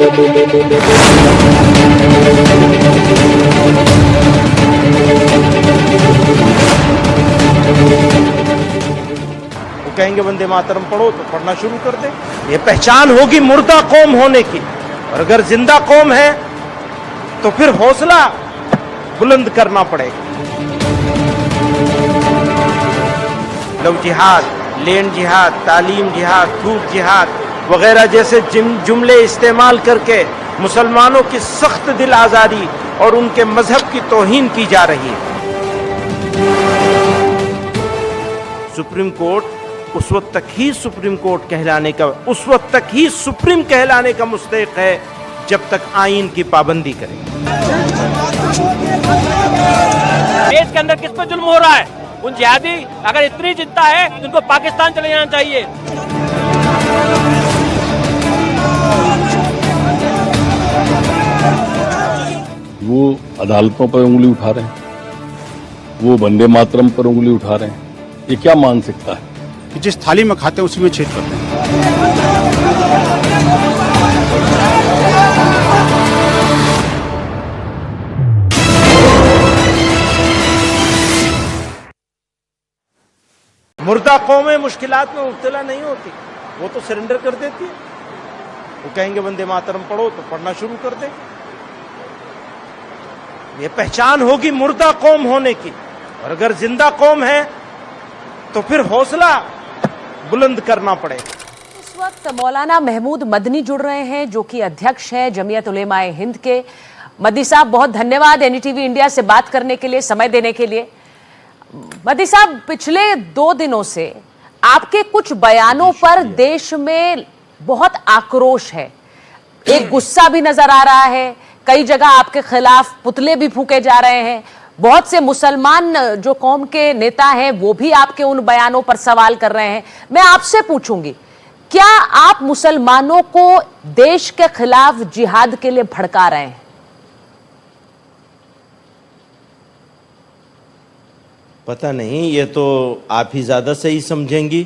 वो कहेंगे वंदे मातरम पढ़ो तो पढ़ना शुरू कर दे। ये पहचान होगी मुर्दा कौम होने की, और अगर जिंदा कौम है तो फिर हौसला बुलंद करना पड़ेगा। लव जिहाद, लैंड जिहाद, तालीम जिहाद, थूक जिहाद वगैरह जैसे जुमले इस्तेमाल करके मुसलमानों की सख्त दिल आजारी और उनके मजहब की तौहीन की जा रही है। सुप्रीम कोर्ट उस वक्त तक ही सुप्रीम कोर्ट कहलाने का, उस वक्त तक ही सुप्रीम कहलाने का मुस्तहिक है जब तक आईन की पाबंदी करे। देश के अंदर किस पे जुल्म हो रहा है? उन जिहादी अगर इतनी चिंता है तो उनको पाकिस्तान चले जाना चाहिए। वो अदालतों पर उंगली उठा रहे हैं, वो वंदे मातरम पर उंगली उठा रहे हैं। ये क्या मानसिकता है कि जिस थाली में खाते हैं उसी में छेद करते हैं। मुर्दा कौमें मुश्किलात में मुब्तला नहीं होती, वो तो सरेंडर कर देती है। वो कहेंगे वंदे मातरम पढ़ो तो पढ़ना शुरू कर दे। ये पहचान होगी मुर्दा कौम होने की, और अगर जिंदा कौम है तो फिर हौसला बुलंद करना पड़ेगा। इस वक्त मौलाना महमूद मदनी जुड़ रहे हैं, जो कि अध्यक्ष हैं जमीयत उलेमाए हिंद के। मदनी साहब, बहुत धन्यवाद एनडीटीवी इंडिया से बात करने के लिए, समय देने के लिए। मदनी साहब, पिछले 2 दिनों से आपके कुछ बयानों पर देश में बहुत आक्रोश है, एक गुस्सा भी नजर आ रहा है, कई जगह आपके खिलाफ पुतले भी फूके जा रहे हैं। बहुत से मुसलमान जो कौम के नेता हैं वो भी आपके उन बयानों पर सवाल कर रहे हैं। मैं आपसे पूछूंगी, क्या आप मुसलमानों को देश के खिलाफ जिहाद के लिए भड़का रहे हैं? पता नहीं, ये तो आप ही ज्यादा सही समझेंगी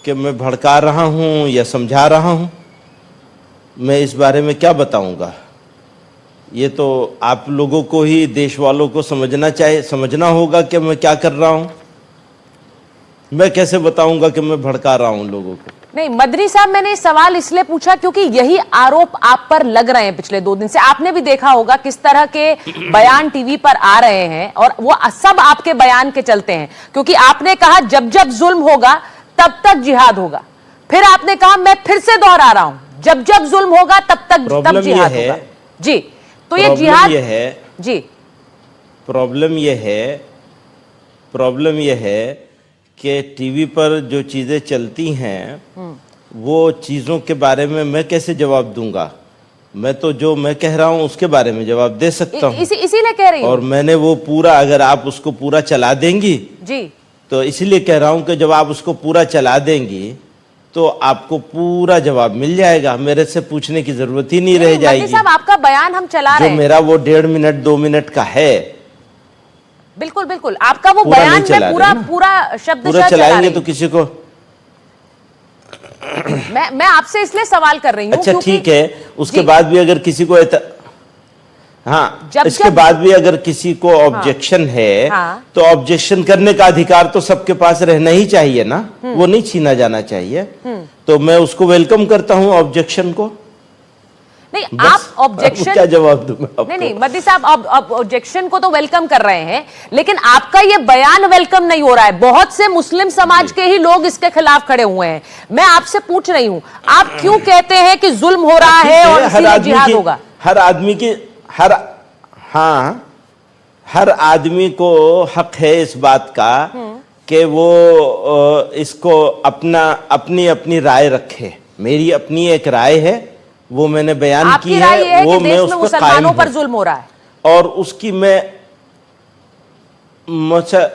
कि मैं भड़का रहा हूं या समझा रहा हूं। मैं इस बारे में क्या बताऊंगा? ये तो आप लोगों को ही, देश वालों को समझना होगा कि मैं क्या कर रहा हूं। मैं कैसे बताऊंगा कि मैं भड़का रहा हूं लोगों को? नहीं मदनी साहब, मैंने ये सवाल इसलिए पूछा क्योंकि यही आरोप आप पर लग रहे हैं पिछले 2 दिन से। आपने भी देखा होगा किस तरह के बयान टीवी पर आ रहे हैं, और वो सब आपके बयान के चलते हैं, क्योंकि आपने कहा जब जब जुल्म होगा तब तक जिहाद होगा। फिर आपने कहा, मैं फिर से दोहरा रहा हूं, जब जब जुल्म होगा तब जिहाद होगा। जी, तो ये जिहाद है जी। प्रॉब्लम यह है कि टीवी पर जो चीजें चलती हैं वो चीजों के बारे में मैं कैसे जवाब दूंगा? मैं तो जो मैं कह रहा हूं उसके बारे में जवाब दे सकता हूं। इसीलिए कह रही हूं। और मैंने वो पूरा, अगर आप उसको पूरा चला देंगी जी, तो इसीलिए कह रहा हूं कि जब आप उसको पूरा चला देंगी तो आपको पूरा जवाब मिल जाएगा, मेरे से पूछने की जरूरत ही नहीं रह जाएगी। साहब, आपका बयान हम चला रहे हैं, जो मेरा वो 1.5 मिनट 2 मिनट का है। बिल्कुल बिल्कुल, आपका वो बयान में पूरा शब्द चलाएंगे तो किसी को मैं आपसे इसलिए सवाल कर रही हूँ। अच्छा ठीक है, उसके बाद भी अगर किसी को हाँ, इसके बाद भी अगर किसी को ऑब्जेक्शन है तो ऑब्जेक्शन करने का अधिकार तो सबके पास रहना ही चाहिए ना, वो नहीं छीना जाना चाहिए। तो मैं उसको वेलकम करता हूँ ऑब्जेक्शन को। नहीं, आप ऑब्जेक्शन क्या जवाब दूंगा? नहीं मदनी साहब, आप ऑब्जेक्शन को तो वेलकम कर रहे हैं, लेकिन आपका ये बयान वेलकम नहीं हो रहा है। बहुत से मुस्लिम समाज के ही लोग इसके खिलाफ खड़े हुए हैं। मैं आपसे पूछ रही हूँ, आप क्यों कहते हैं कि जुल्म हो रहा है और इसीलिए जिहाद होगा? हर आदमी को हक है इस बात का कि वो इसको अपनी राय रखे। मेरी अपनी एक राय है, वो मैंने बयान की है, वो मैं उस पर कायम पर जुल्म हो रहा है, और उसकी मैं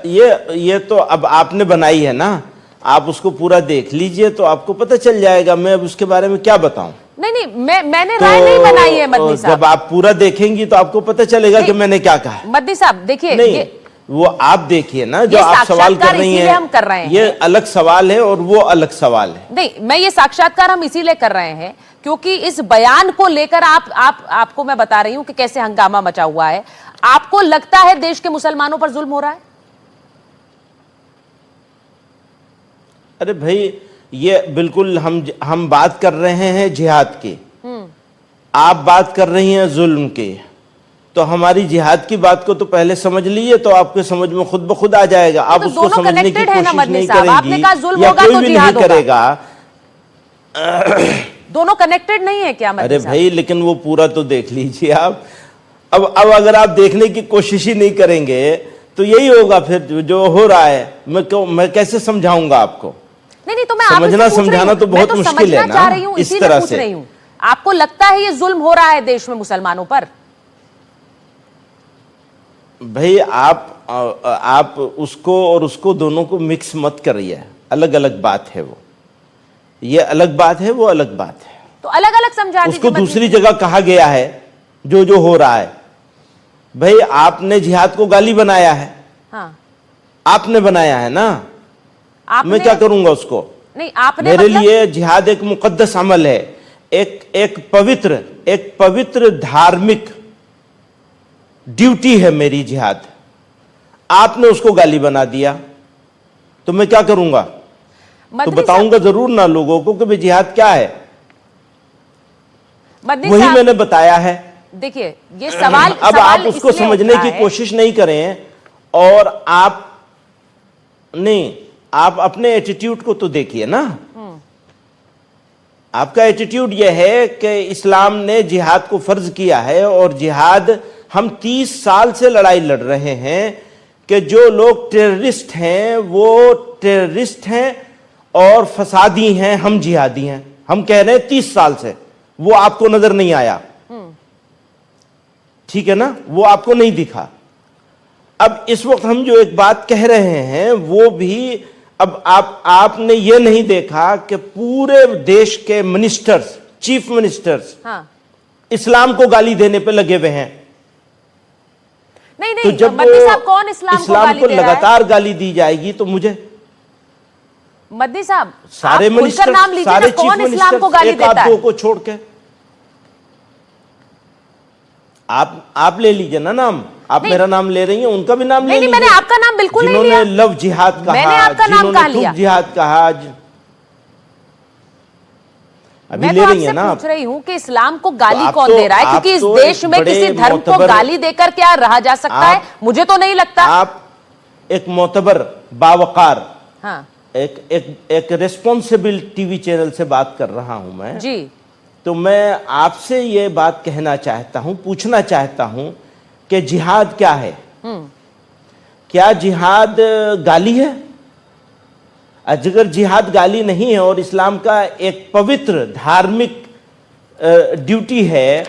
ये तो अब आपने बनाई है ना, आप उसको पूरा देख लीजिए तो आपको पता चल जाएगा। मैं अब उसके बारे में क्या बताऊं? नहीं, मैंने राय नहीं बनाई है मदनी साहब। जब आप पूरा देखेंगी तो आपको पता चलेगा कि मैंने क्या कहा। मदनी साहब देखिए, नहीं वो आप देखिए ना, जो आप सवाल कर रही हैं, हम कर रहे हैं, ये अलग सवाल है और वो अलग सवाल है। नहीं, मैं ये साक्षात्कार हम इसीलिए कर रहे हैं क्योंकि इस बयान को लेकर आपको मैं बता रही हूं कि कैसे हंगामा मचा हुआ है। आपको लगता है देश के मुसलमानों पर जुल्म हो रहा है? अरे भाई, ये बिल्कुल हम बात कर रहे हैं जिहाद की, आप बात कर रही हैं जुल्म की, तो हमारी जिहाद की बात को तो पहले समझ लीजिए, तो आपके समझ में खुद ब खुद आ जाएगा। आप उसको समझने की कोशिश नहीं करेंगी या कोई भी नहीं करेगा। दोनों कनेक्टेड नहीं है क्या? अरे भाई, लेकिन वो पूरा तो देख लीजिए आप। अब अगर आप देखने की कोशिश ही नहीं करेंगे तो यही होगा फिर जो हो रहा है। मैं कैसे समझाऊंगा आपको? नहीं, तो मैं समझना समझाना तो बहुत मुश्किल है ना, इस तरह से। आपको लगता है ये जुल्म हो रहा है देश में मुसलमानों पर? भाई, आप उसको और उसको दोनों को मिक्स मत करिए। अलग अलग बात है वो, ये अलग बात है, वो अलग बात है। तो अलग अलग समझा दीजिए। उसको दूसरी जगह कहा गया है जो हो रहा है। भाई, आपने जिहाद को गाली बनाया है। हाँ। आपने बनाया है ना। मैं क्या करूंगा उसको? नहीं, आपने मेरे लिए जिहाद एक मुकद्दस अमल है, एक पवित्र धार्मिक ड्यूटी है मेरी जिहाद। आपने उसको गाली बना दिया तो मैं क्या करूंगा? तो बताऊंगा जरूर ना लोगों को कि भाई जिहाद क्या है। वही मैंने बताया है। देखिए, ये सवाल अब आप उसको समझने की कोशिश नहीं करें और आप अपने एटीट्यूड को तो देखिए ना। आपका एटीट्यूड यह है कि इस्लाम ने जिहाद को फर्ज किया है, और जिहाद हम 30 साल से लड़ाई लड़ रहे हैं कि जो लोग टेररिस्ट हैं वो टेररिस्ट हैं और फसादी हैं, हम जिहादी हैं। हम कह रहे हैं 30 साल से। वो आपको नजर नहीं आया, ठीक है ना, वो आपको नहीं दिखा। अब इस वक्त हम जो एक बात कह रहे हैं वो भी, अब आपने ये नहीं देखा कि पूरे देश के मिनिस्टर्स, चीफ मिनिस्टर्स, इस्लाम को गाली देने पे लगे हुए हैं। नहीं, तो जब मद्दी साहब, कौन इस्लाम को लगातार गाली दी जाएगी तो मुझे, मद्दी साहब, सारे मिनिस्टर, सारे चीफ इस्लाम को गाली देता है? को छोड़ के आप ले लीजिए ना नाम। आप मेरा नाम ले रही हैं, उनका भी नाम ले लीजिए। मैंने आपका नाम बिल्कुल नहीं लिया। जिन्होंने लव जिहाद कहा, मैंने आपका नाम कहा लिया? जिहाद कहा। अभी मैं ले तो रही है ना। पूछ रही हूँ कि इस्लाम को गाली कौन दे रहा है, क्योंकि इस देश में किसी धर्म को गाली देकर क्या रहा जा सकता है? मुझे तो नहीं लगता। आप एक मोतबर, बावकार, हाँ, एक रेस्पॉन्सिबल टीवी चैनल से बात कर रहा हूं मैं जी। तो मैं आपसे ये बात कहना चाहता हूं, पूछना चाहता हूं कि जिहाद क्या है? क्या जिहाद गाली है? अगर जिहाद गाली नहीं है और इस्लाम का एक पवित्र धार्मिक ड्यूटी है,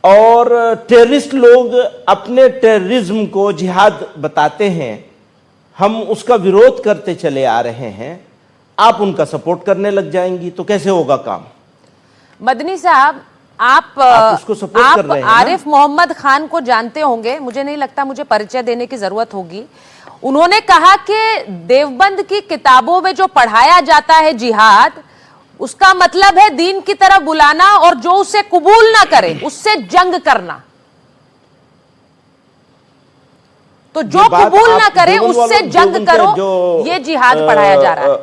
और टेररिस्ट लोग अपने टेररिज्म को जिहाद बताते हैं, हम उसका विरोध करते चले आ रहे हैं, आप उनका सपोर्ट करने लग जाएंगी तो कैसे होगा काम? मदनी साहब, आप उसको सपोर्ट कर रहे हैं आरिफ मोहम्मद खान को जानते होंगे, मुझे नहीं लगता मुझे परिचय देने की जरूरत होगी। उन्होंने कहा कि देवबंद की किताबों में जो पढ़ाया जाता है जिहाद, उसका मतलब है दीन की तरफ बुलाना, और जो उसे कबूल ना करे उससे जंग करना। तो जो कबूल ना करे उससे जंग करो, ये जिहाद पढ़ाया जा रहा है।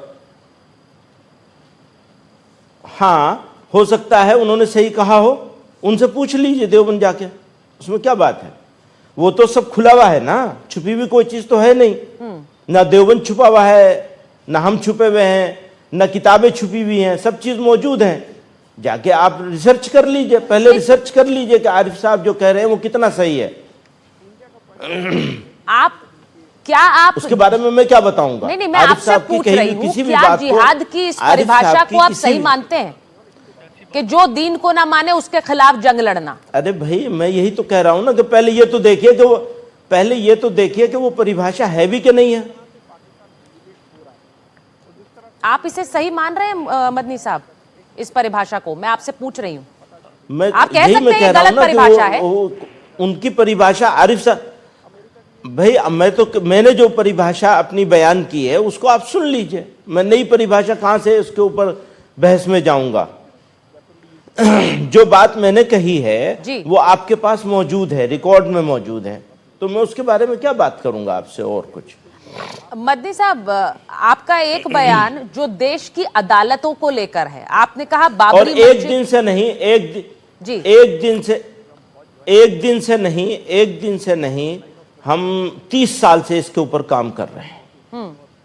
हाँ, हो सकता है उन्होंने सही कहा हो, उनसे पूछ लीजिए देवबंद जाके, उसमें क्या बात है? वो तो सब खुला हुआ है ना, छुपी हुई कोई चीज तो है नहीं। ना देवबंद छुपा हुआ है, ना हम छुपे हुए हैं, ना किताबें छुपी हुई हैं, सब चीज मौजूद है। जाके आप रिसर्च कर लीजिए, पहले रिसर्च कर लीजिए कि आरिफ साहब जो कह रहे हैं वो कितना सही है। आप उसके बारे में मैं क्या बताऊंगा? नहीं, मैं आपसे पूछ रही हूँ, क्या जिहाद की इस परिभाषा को आप सही मानते हैं कि जो दीन को ना माने उसके खिलाफ जंग लड़ना? अरे भाई, मैं यही तो कह रहा हूं ना कि पहले ये तो देखिए कि वो परिभाषा है भी कि नहीं है। आप इसे सही मान रहे हैं मदनी साहब, इस परिभाषा को? मैं आपसे पूछ रही हूँ। आप कह सकते हैं गलत परिभाषा है। उनकी परिभाषा, आरिफ साहब भाई, मैंने जो परिभाषा अपनी बयान की है उसको आप सुन लीजिए। मैं नई परिभाषा कहां से उसके ऊपर बहस में जाऊंगा? जो बात मैंने कही है जी। वो आपके पास मौजूद है, रिकॉर्ड में मौजूद है, तो मैं उसके बारे में क्या बात करूंगा आपसे और कुछ। मदनी साहब, आपका एक बयान जो देश की अदालतों को लेकर है, आपने कहा और बाबरी एक मस्जिद। दिन से नहीं, जी। एक दिन से नहीं, हम 30 साल से इसके ऊपर काम कर रहे हैं।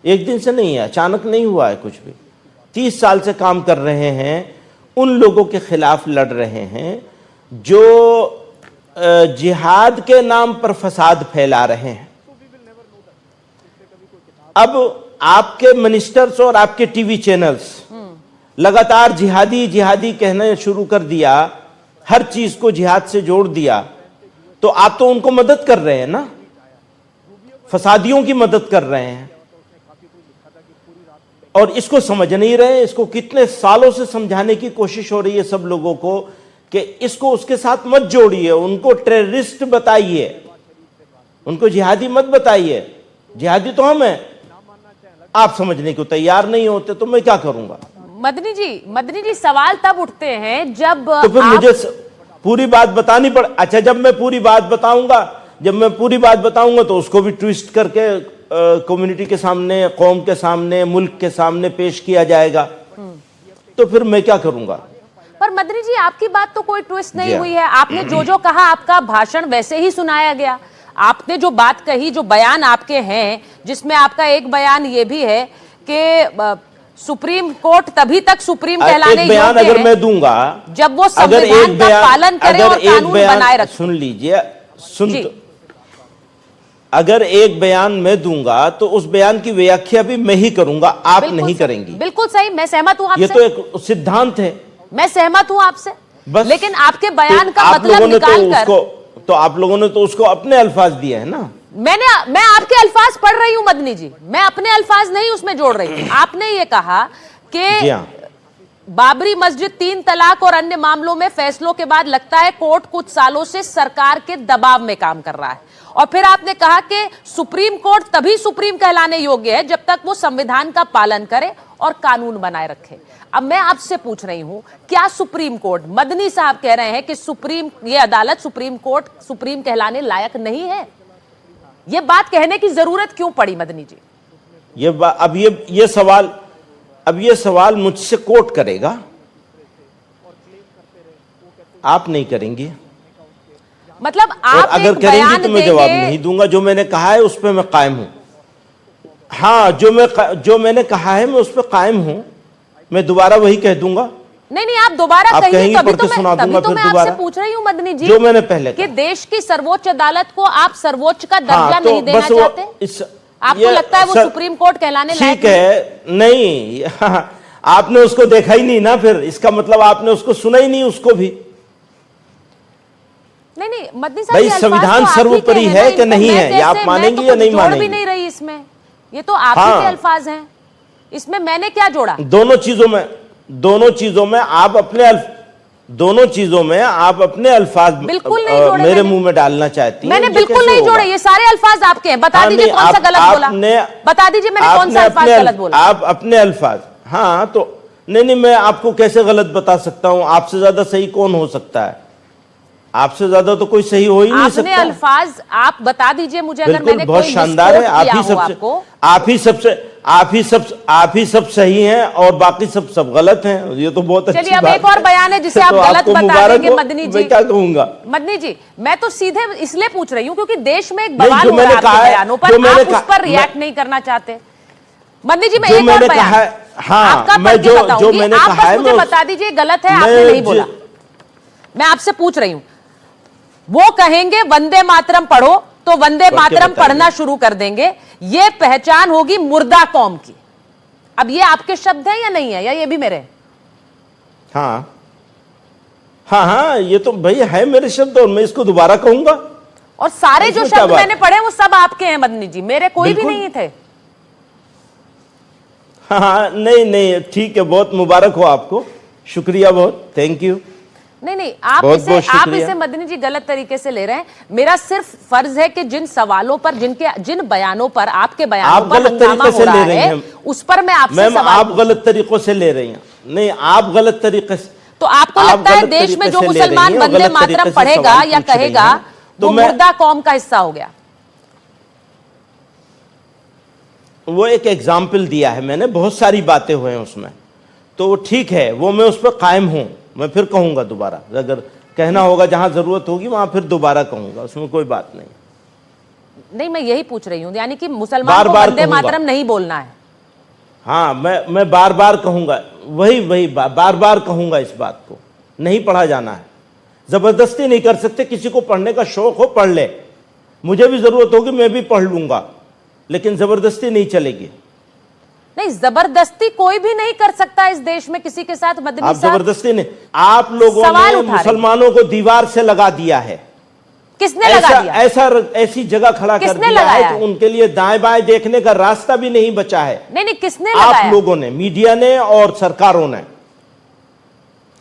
एक दिन से नहीं है, अचानक नहीं हुआ है कुछ भी। 30 साल से काम कर रहे हैं, उन लोगों के खिलाफ लड़ रहे हैं जो जिहाद के नाम पर फसाद फैला रहे हैं। अब आपके मिनिस्टर्स और आपके टीवी चैनल्स लगातार जिहादी जिहादी कहना शुरू कर दिया, हर चीज को जिहाद से जोड़ दिया, तो आप तो उनको मदद कर रहे हैं ना, फसादियों की मदद कर रहे हैं, और इसको समझ नहीं रहे। इसको कितने सालों से समझाने की कोशिश हो रही है सब लोगों को कि इसको उसके साथ मत जोड़िए, उनको टेररिस्ट बताइए, उनको जिहादी मत बताइए, जिहादी तो हम हैं। आप समझने को तैयार नहीं होते तो मैं क्या करूंगा। मदनी जी, सवाल तब उठते हैं जब तो फिर मुझे पूरी बात बतानी पड़। अच्छा, जब मैं पूरी बात बताऊंगा तो उसको भी ट्विस्ट करके कम्युनिटी के सामने, कौम के सामने, मुल्क के सामने पेश किया जाएगा, तो फिर मैं क्या करूंगा। पर मदनी जी, आपकी बात तो कोई ट्विस्ट नहीं हुई है। आपने जो कहा, आपका भाषण वैसे ही सुनाया गया। आपने जो बात कही, जो बयान आपके हैं, जिसमें आपका एक बयान ये भी है कि सुप्रीम कोर्ट तभी तक सुप्रीम कहलाने योग्य है अगर मैं दूंगा जब वो संविधान का पालन करे और कानून बनाए रखे। सुन लीजिए, अगर एक बयान मैं दूंगा तो उस बयान की व्याख्या भी मैं ही करूंगा, आप नहीं करेंगी। बिल्कुल सही, मैं सहमत हूं आपसे। ये तो एक सिद्धांत है, मैं सहमत हूं आपसे, बस। लेकिन आपके बयान तो का मतलब निकालकर तो आप लोगों ने तो उसको अपने अल्फाज दिए हैं ना। मैं आपके अल्फाज पढ़ रही हूं मदनी जी, मैं अपने अल्फाज नहीं उसमें जोड़ रही हूं। आपने ये कहा कि बाबरी मस्जिद, 3 तलाक और अन्य मामलों में फैसलों के बाद लगता है कोर्ट कुछ सालों से सरकार के दबाव में काम कर रहा है, और फिर आपने कहा कि सुप्रीम कोर्ट तभी सुप्रीम कहलाने योग्य है जब तक वो संविधान का पालन करे और कानून बनाए रखे। अब मैं आपसे पूछ रही हूं, क्या सुप्रीम कोर्ट, मदनी साहब कह रहे हैं कि ये अदालत, सुप्रीम कोर्ट सुप्रीम कहलाने लायक नहीं है, ये बात कहने की जरूरत क्यों पड़ी मदनी जी? अब ये सवाल मुझसे कोर्ट करेगा, आप नहीं करेंगे। मतलब आप अगर करेंगी तो मैं जवाब नहीं दूंगा। जो मैंने कहा है उस पर मैं कायम हूं। हाँ, जो मैंने कहा है मैं उस पर कायम हूं, मैं दोबारा वही कह दूंगा। नहीं, आप दोबारा कहिए, तभी तो मैं आपसे पूछ रही हूं मदनी जी, जो मैंने पहले कि देश की सर्वोच्च अदालत को आप सर्वोच्च का दर्जा नहीं देना चाहते? आपको लगता है वो सुप्रीम कोर्ट कहलाने लायक ठीक है? नहीं, आपने उसको देखा ही नहीं ना, फिर इसका मतलब आपने उसको सुना ही नहीं, उसको भी। नहीं मदनी साहब, भाई संविधान सर्वोपरि है कि नहीं है, ये आप मानेंगे या नहीं मानेंगे? भी नहीं रही इसमें, ये तो आप ही के अल्फाज हैं, इसमें मैंने क्या जोड़ा? दोनों चीजों में आप अपने अल्फाज बिल्कुल नहीं जोड़े, मेरे मुंह में डालना चाहती हैं। मैंने बिल्कुल नहीं जोड़े, ये सारे अल्फाज आपके हैं। बता दीजिए कौन सा गलत बोला, बता दीजिए मैंने कौन सा अल्फाज गलत बोला। आप अपने अल्फाज, हाँ तो नहीं, मैं आपको कैसे गलत बता सकता हूं? आपसे ज्यादा सही कौन हो सकता है? आपसे ज्यादा तो कोई सही हो ही नहीं सकता। अपने अल्फाज आप बता दीजिए मुझे, अगर मैंने बहुत शानदार है। आप ही सब सही हैं और बाकी सब गलत हैं, ये तो बहुत अच्छी बात है। चलिए, अब एक और बयान है जिसे आप गलत बता देंगे मदनी जी। मैं क्या कहूंगा मदनी जी? मैं तो सीधे इसलिए पूछ रही हूँ क्योंकि देश में एक बवाल हो रहा है आपके बयानों पर, आप उस पर रिएक्ट नहीं करना चाहते। मदनी जी, मैं एक और बयान आपका पढ़ के बताऊंगी, आप बस मुझे बता दीजिए गलत है, आपने नहीं बोला। मैं आपसे पूछ रही हूँ, वो कहेंगे वंदे मातरम पढ़ो तो वंदे मातरम पढ़ना शुरू कर देंगे, ये पहचान होगी मुर्दा कौम की। अब ये आपके शब्द हैं या नहीं है, या ये भी मेरे? हाँ, ये तो भाई है मेरे शब्द, और मैं इसको दोबारा कहूंगा। और सारे जो शब्द मैंने पढ़े वो सब आपके हैं मदनी जी, मेरे कोई भी नहीं थे। हाँ, नहीं, ठीक है, बहुत मुबारक हो आपको, शुक्रिया, बहुत थैंक यू। नहीं, आप इसे मदनी जी गलत तरीके से ले रहे हैं। मेरा सिर्फ फर्ज है कि जिन सवालों पर, जिन बयानों पर, आपके बयानों पर हंगामा हो रहा है, उस पर मैं आपसे सवाल। आप गलत तरीकों से ले रही हैं। नहीं, आप गलत तरीके से, तो आपको आप लगता है गलत देश में तरीके जो से ले मुसलमान रही हैं और वंदे गलत तरीके मातरम से पढ़ेगा सवाल या पूछ रही कहेगा हैं। तो वो मैं मुर्दा कौम का हिस्सा हो गया? वो एक एग्जाम्पल दिया है मैंने, बहुत सारी बातें हुए हैं उसमें, तो वो ठीक है, वो मैं उस पर कायम हूं। मैं फिर कहूंगा दोबारा, अगर कहना होगा जहां जरूरत होगी वहां फिर दोबारा कहूंगा, उसमें कोई बात नहीं। नहीं, मैं यही पूछ रही हूं, यानी कि मुसलमान को बार-बार वंदे कहूंगा। मातरम नहीं बोलना है। हाँ, मैं बार बार कहूंगा, वही बार बार कहूंगा, इस बात को नहीं पढ़ा जाना है। जबरदस्ती नहीं कर सकते, किसी को पढ़ने का शौक हो पढ़ ले, मुझे भी जरूरत होगी मैं भी पढ़ लूंगा, लेकिन जबरदस्ती नहीं चलेगी। नहीं, जबरदस्ती कोई भी नहीं कर सकता इस देश में किसी के साथ। मदनी आप साहब, जबरदस्ती नहीं, आप लोगों सवाल ने उठा रहे हैं। मुसलमानों को दीवार से लगा दिया है। किसने लगा दिया? ऐसी जगह खड़ा कर किसने दिया लगाया है है? कि उनके लिए दाएं बाएं देखने का रास्ता भी नहीं बचा है। नहीं, किसने आप लगाया? लोगों ने, मीडिया ने और सरकारों ने,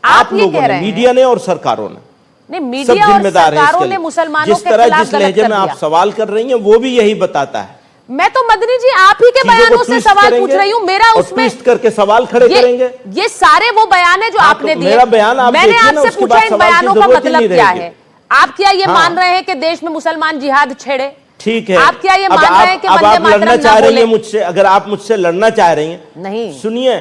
आप ये लोगों कह ने, रहे हैं? मीडिया ने और सरकारों ने, नहीं, सब मीडिया और जिम्मेदार है सरकारों इसके ने लिए। मुसलमानों जिस के तरह खिलाफ जिस गलत लहजे कर में आप दिया। सवाल कर रही हैं वो भी यही बताता है। मैं तो मदनी जी आप ही के चीजों को बयानों से twist सवाल करेंगे पूछ रही हूँ। मेरा और उसमें twist करके सवाल खड़े करेंगे। ये सारे वो बयान है जो हाँ, आपने तो दिए। मेरा बयान आप मैंने देखिए ना, आपसे उसके पूछा बाद इन सवाल की बयानों का जरूरत ही मतलब नहीं क्या रहेगी। है। आप क्या ये हाँ। मान रहे हैं कि देश में मुसलमान जिहाद छेड़े? ठीक है, आप क्या ये अब मान आप- रहे हैं कि अब वंदे आप लड़ना मातरम चाह ना रही बोले? हैं मुझसे, अगर आप मुझसे लड़ना चाह रही हैं, नहीं, सुनिए,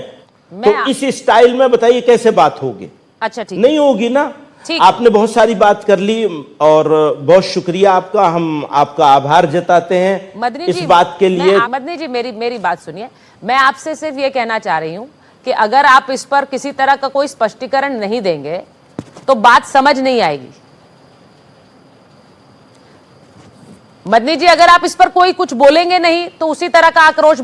मैं तो इस स्टाइल में बताइए कैसे बात होगी? अच्छा ठीक, नहीं होगी ना। ठीक। आपने बहुत सारी बात कर ली और बहुत शुक्रिया आपका, हम आपका आभार जताते हैं मदनी इस जी, बात के लिए। मदनी जी मेरी बात सुनिए। मैं आपसे सिर्फ ये कहना चाह रही हूँ कि अगर आप इस पर किसी तरह का कोई स्पष्टीकरण नहीं देंगे तो बात समझ नहीं आएगी। मदनी जी, अगर आप इस पर कोई कुछ बोलेंगे नहीं तो उसी तरह का आक्रोश